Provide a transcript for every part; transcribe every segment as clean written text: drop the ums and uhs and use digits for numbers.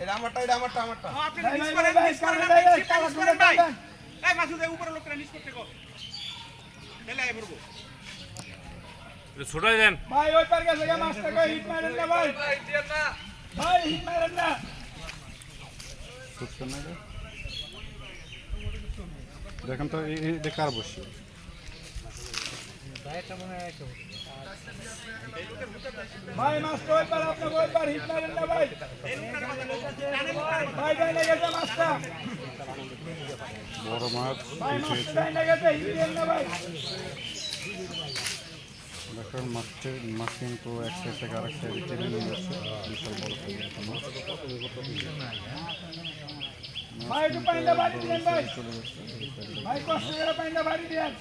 এটা আমারটা আপনি নিচ করেন ভাই। এই মাসুদ এই উপরে লোকটা নিচ করতে কো ঢেলে আই পড়বো ছোটাই দেন ভাই ওই পার গেছে মাছটা কই হিট মারেন না ভাই ভাই হিট মারেন না দেখেন তো এটা কার বসে ভাই মাছটা ওই পার আপনি ওই পার হিট মারেন না ভাই ভাই গাইলে গেছে মাছটা বড় মাছ ভাই মাছটা গাইলে গেছে হিট দেন না ভাই দেখেন মাছ কিন্তু এক সাইড থেকে আরেক সাইডে টেনে নিয়ে যাচ্ছে বিশাল বড় সাইজের মাছ ভাই একটু পাইন্দা বাড়ি দেন ভাই চলে যাচ্ছে ভাই কষ্ট করে পাইন্দা বাড়ি দেন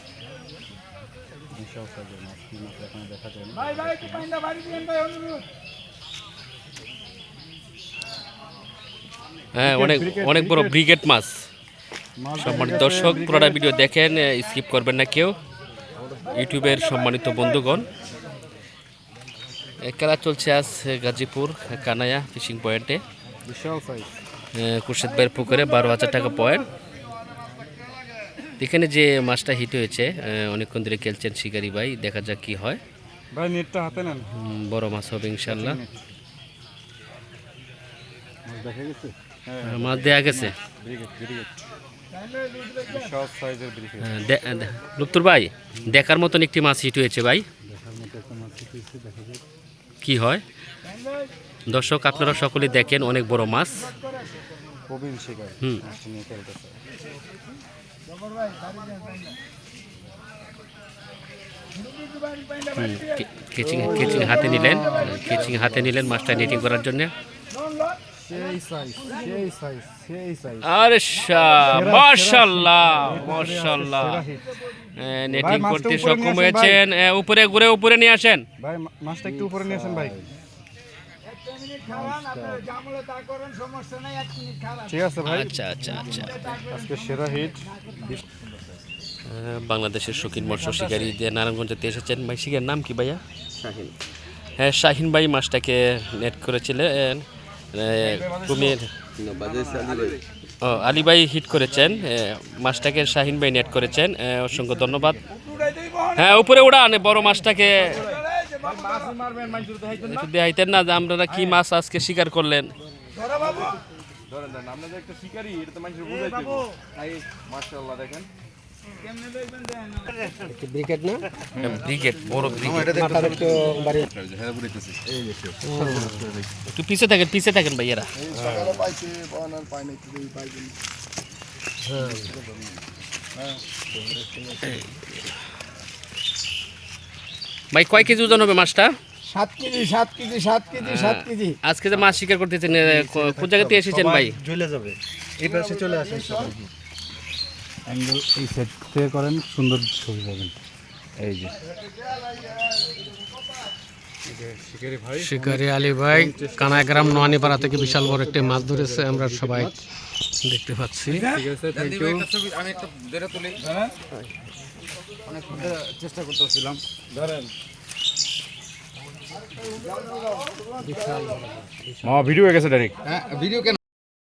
বিশাল সাইজের মাছ কি মাছ এখানে দেখা যায় না ভাই ভাই একটু পাইন্দা বাড়ি দেন ভাই অনুরোধ হ্যাঁ অনেক বড় ব্রিগেড মাছ। সম্মানিত দর্শক, পুরোটা ভিডিও দেখেন, স্কিপ করবেন না কেউ। ইউটিউবের সম্মানিত বন্ধুগণ, খেলা চলছে আজ গাজীপুর কানায়া ফিশিং পয়েন্টে। বিশাল সাইজ খুরশেদ ভাইয়ের পুকুরে 12,000 টাকা পয়েন্ট। এখানে যে মাছটা হিট হয়েছে, অনেকক্ষণ ধরে খেলছেন শিকারি ভাই, দেখা যাক কি হয়। ভাই নেটটা হাতে নেন, বড় মাছ হবে ইনশাল্লাহ। দেখা গেছে মাছ দেয়া গেছে। বিশাল সাইজের ব্রিগেড লুপ্তুর ভাই, দেখার মতন একটি মাছ হিট হয়েছে ভাই, দেখার মতো একটা মাছ পেয়েছে, দেখা যাক কি হয়। দর্শক আপনারা সকলে দেখেন, অনেক বড় মাছ। প্রবীণ শিকার মাছটা নিয়ে খেলতেছে জবর ভাই বাড়ি দেন পাইন্দা বাড়ি পাইন্দা বাড়ি দেন কেচিং হাতে নিলেন মাছটা নেটিং করার জন্য। সেই সাইজ আরে মাশাআল্লাহ নেটিং করতে সক্ষম হয়েছেন। উপরে নিয়ে আসেন ভাই, মাছটা একটু উপরে নিয়ে আসেন ভাই। 1 মিনিট খাওয়ান, আপনারা জামলে তা করেন, সমস্যা নাই, 1 মিনিট খাওয়ান। ঠিক আছে ভাই, আচ্ছা। আজকে সেরা হিট বাংলাদেশের শৌখিন মৎস্য শিকারী যে নারায়ণগঞ্জেতে এসেছেন ভাই, শিকার নাম কি ভাইয়া? শাহিন। হ্যাঁ, শাহিন ভাই মাছটাকে নেট করেছিলেন। কুমির আলী ভাই হিট করেছেন মাছটাকে, শাহিন ভাই নেট করেছেন, অসংখ্য ধন্যবাদ। হ্যাঁ, উপরে উড়ান বড় মাছটাকে। দেখাইতেন না যে আপনারা কি মাছ আজকে শিকার করলেন। ব্রিকেট না ব্রিগেড, বড় ব্রিগেড। মাথার একটু বাড়ি একটু পিছে থাকেন ভাইয়েরা। ভাই কয় কেজি ওজন হবে মাছটা? 7 কেজি। আজকে যে মাছ শিকার করতেছেন, কোন জায়গা থেকে এসেছেন ভাই? জ্বলে যাবে, এই পাশে চলে আসেন। অ্যাঙ্গেল এই সেট থেকে করেন, সুন্দর ছবি পাবেন। এই যে শিকারি আলী ভাই কানাইগ্রাম নোয়ানীপাড়া থেকে বিশাল বড় একটি মাছ ধরেছে, আমরা সবাই দেখতে পাচ্ছি। ঠিক আছে, থ্যাংক ইউ। আমি একটু ধরে তুলি অনেক চেষ্টা করতেছিলাম, ধরেন। ভিডিও হয়ে গেছে ডাইরেক্ট। ভিডিও কেন